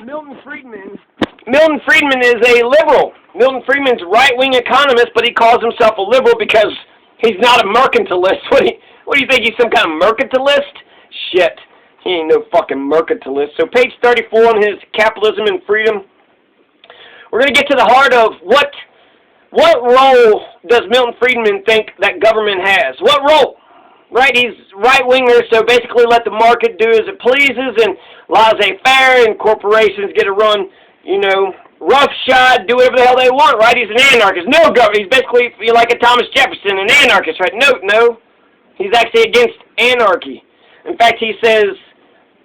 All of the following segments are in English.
Milton Friedman. Milton Friedman is a liberal. Milton Friedman's right-wing economist, but he calls himself a liberal because he's not a mercantilist. What do you think? He's some kind of mercantilist? Shit. He ain't no fucking mercantilist. So page 34 on his Capitalism and Freedom. We're going to get to the heart of what role does Milton Friedman think that government has? What role? Right, he's right-winger, so basically let the market do as it pleases, and laissez-faire, and corporations get to run, you know, roughshod, do whatever the hell they want, right? He's an anarchist. No government. He's basically like a Thomas Jefferson, an anarchist, right? No. He's actually against anarchy. In fact, he says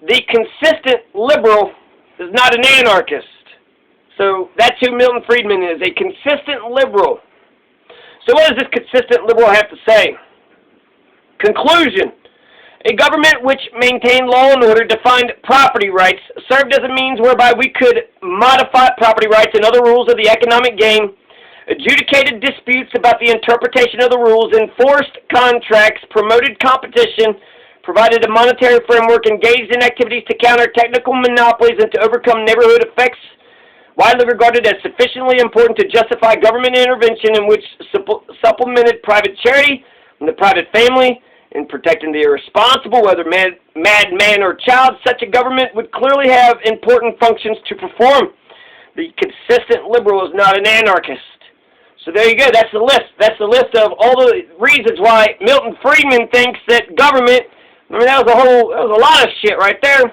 the consistent liberal is not an anarchist. So that's who Milton Friedman is, a consistent liberal. So what does this consistent liberal have to say? Conclusion. A government which maintained law and order, defined property rights, served as a means whereby we could modify property rights and other rules of the economic game, adjudicated disputes about the interpretation of the rules, enforced contracts, promoted competition, provided a monetary framework, engaged in activities to counter technical monopolies and to overcome neighborhood effects, widely regarded as sufficiently important to justify government intervention, in which supplemented private charity and the private family in protecting the irresponsible, whether madman or child. Such a government would clearly have important functions to perform. The consistent liberal is not an anarchist. So there you go. That's the list. That's the list of all the reasons why Milton Friedman thinks that government. I mean, that was a lot of shit right there.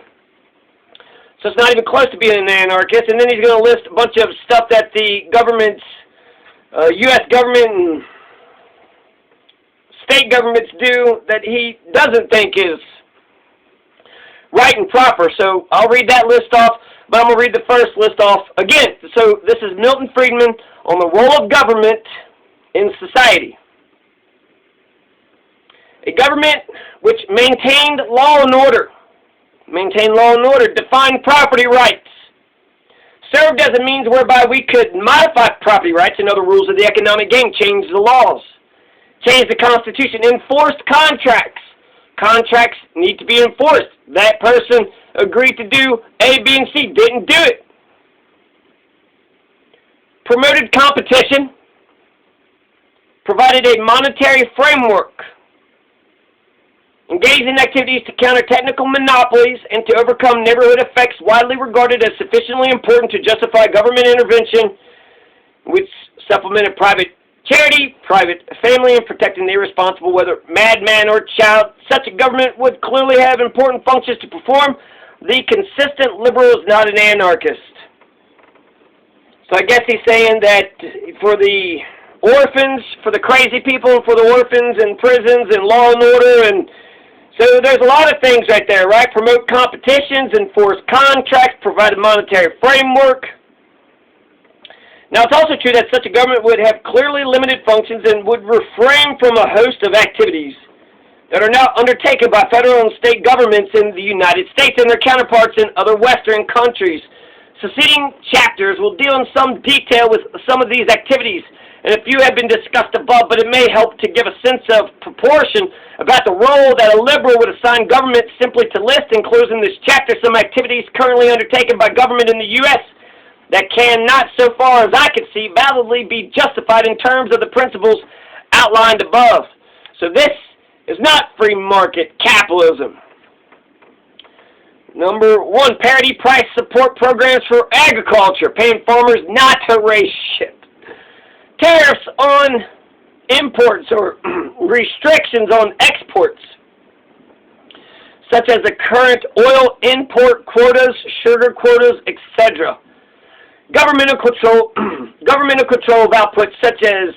So it's not even close to being an anarchist. And then he's going to list a bunch of stuff that the governments, U.S. government and state governments do that he doesn't think is right and proper. So I'll read that list off, but I'm going to read the first list off again. So this is Milton Friedman on the role of government in society. A government which maintained law and order, defined property rights, served as a means whereby we could modify property rights and other rules of the economic game, change the laws, change the Constitution, enforced contracts. Contracts need to be enforced. That person agreed to do A, B, and C, didn't do it. Promoted competition, provided a monetary framework, engaged in activities to counter technical monopolies and to overcome neighborhood effects widely regarded as sufficiently important to justify government intervention, which supplemented private charity, private family, and protecting the irresponsible, whether madman or child. Such a government would clearly have important functions to perform. The consistent liberal is not an anarchist. So I guess he's saying that for the orphans, for the crazy people, for the orphans in prisons and law and order, and so there's a lot of things right there, right? Promote competitions, enforce contracts, provide a monetary framework. Now, it's also true that such a government would have clearly limited functions and would refrain from a host of activities that are now undertaken by federal and state governments in the United States and their counterparts in other Western countries. Succeeding chapters will deal in some detail with some of these activities, and a few have been discussed above, but it may help to give a sense of proportion about the role that a liberal would assign government. Simply to list, includes in this chapter, some activities currently undertaken by government in the U.S. that cannot, so far as I can see, validly be justified in terms of the principles outlined above. So this is not free market capitalism. Number 1, parity price support programs for agriculture, paying farmers not to raise shit. Tariffs on imports or restrictions on exports, such as the current oil import quotas, sugar quotas, etc. Governmental control of outputs, such as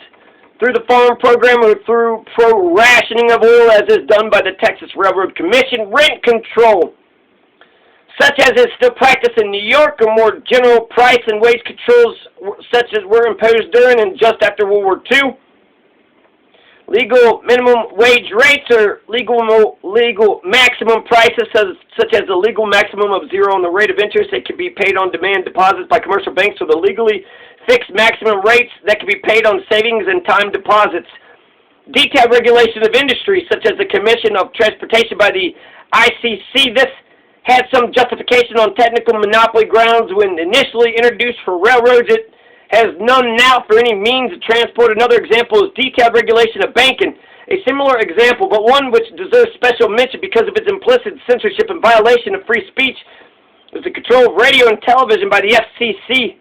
through the farm program or through pro-rationing of oil, as is done by the Texas Railroad Commission. Rent control, such as is still practiced in New York, or more general price and wage controls, such as were imposed during and just after World War II. Legal minimum wage rates or legal maximum prices, such as the legal maximum of zero on the rate of interest that can be paid on demand deposits by commercial banks, or the legally fixed maximum rates that can be paid on savings and time deposits. Detailed regulation of industry, such as the Commission of Transportation by the ICC. This had some justification on technical monopoly grounds when initially introduced for railroads. It has none now for any means of transport. Another example is detailed regulation of banking. A similar example, but one which deserves special mention because of its implicit censorship and violation of free speech, is the control of radio and television by the FCC.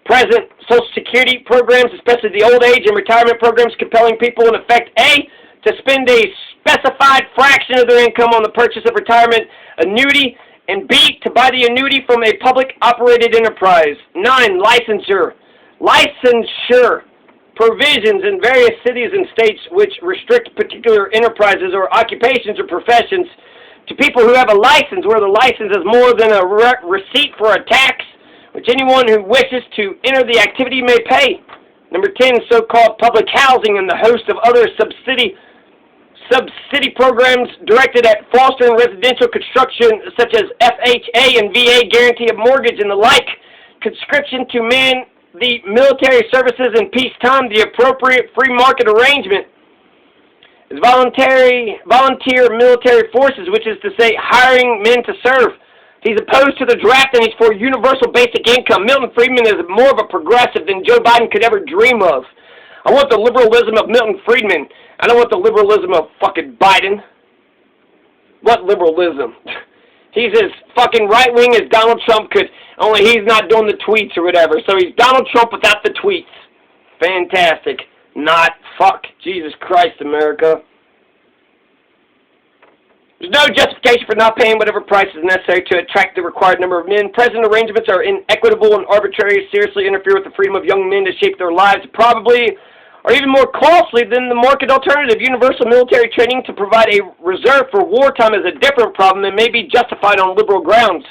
Present Social Security programs, especially the old age and retirement programs, compelling people in effect, A, to spend a specified fraction of their income on the purchase of retirement annuity, and B, to buy the annuity from a public-operated enterprise. 9. Licensure. Licensure provisions in various cities and states which restrict particular enterprises or occupations or professions to people who have a license, where the license is more than a receipt for a tax, which anyone who wishes to enter the activity may pay. Number 10, so-called public housing and the host of other subsidy programs directed at fostering residential construction, such as FHA and VA guarantee of mortgage and the like. Conscription to man the military services in peacetime, the appropriate free market arrangement is volunteer military forces, which is to say hiring men to serve. He's opposed to the draft and he's for universal basic income. Milton Friedman is more of a progressive than Joe Biden could ever dream of. I want the liberalism of Milton Friedman. I don't want the liberalism of fucking Biden. What liberalism? He's as fucking right-wing as Donald Trump could, only he's not doing the tweets or whatever. So he's Donald Trump without the tweets. Fantastic. Not fuck. Jesus Christ, America. There's no justification for not paying whatever price is necessary to attract the required number of men. Present arrangements are inequitable and arbitrary, seriously interfere with the freedom of young men to shape their lives, probably or even more costly than the market alternative. Universal military training to provide a reserve for wartime is a different problem and may be justified on liberal grounds.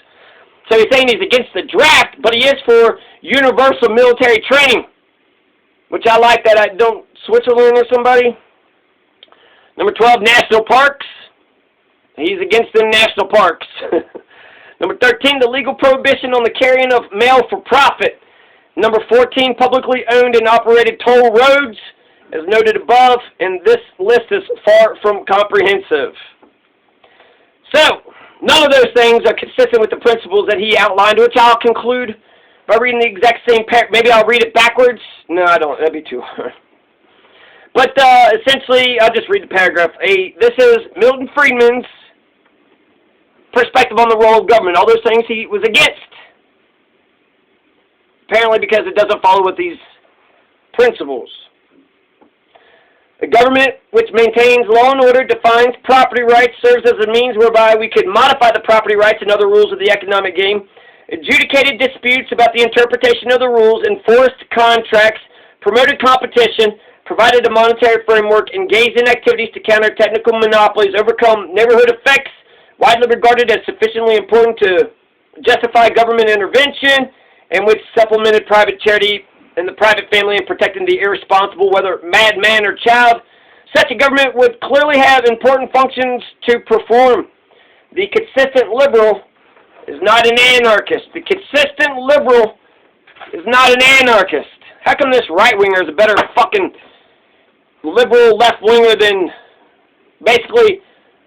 So he's saying he's against the draft, but he is for universal military training, which I like that. I don't Switzerland or somebody. Number 12, national parks. He's against them national parks. Number 13, the legal prohibition on the carrying of mail for profit. Number 14, publicly owned and operated toll roads, as noted above, and this list is far from comprehensive. So, none of those things are consistent with the principles that he outlined, which I'll conclude by reading the exact same paragraph. Maybe I'll read it backwards. No, I don't. That'd be too hard. But essentially, I'll just read the paragraph. This is Milton Friedman's perspective on the role of government. All those things he was against. Apparently because it doesn't follow with these principles. A government which maintains law and order, defines property rights, serves as a means whereby we could modify the property rights and other rules of the economic game, adjudicated disputes about the interpretation of the rules, enforced contracts, promoted competition, provided a monetary framework, engaged in activities to counter technical monopolies, overcome neighborhood effects, widely regarded as sufficiently important to justify government intervention, and which supplemented private charity and the private family in protecting the irresponsible, whether madman or child. Such a government would clearly have important functions to perform. The consistent liberal is not an anarchist. The consistent liberal is not an anarchist. How come this right-winger is a better fucking liberal left-winger than, basically,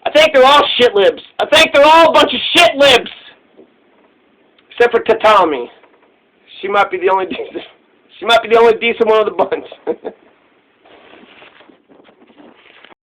I think they're all shit libs. I think they're all a bunch of shit libs. Except for Tatami. She might be the only decent one of the bunch.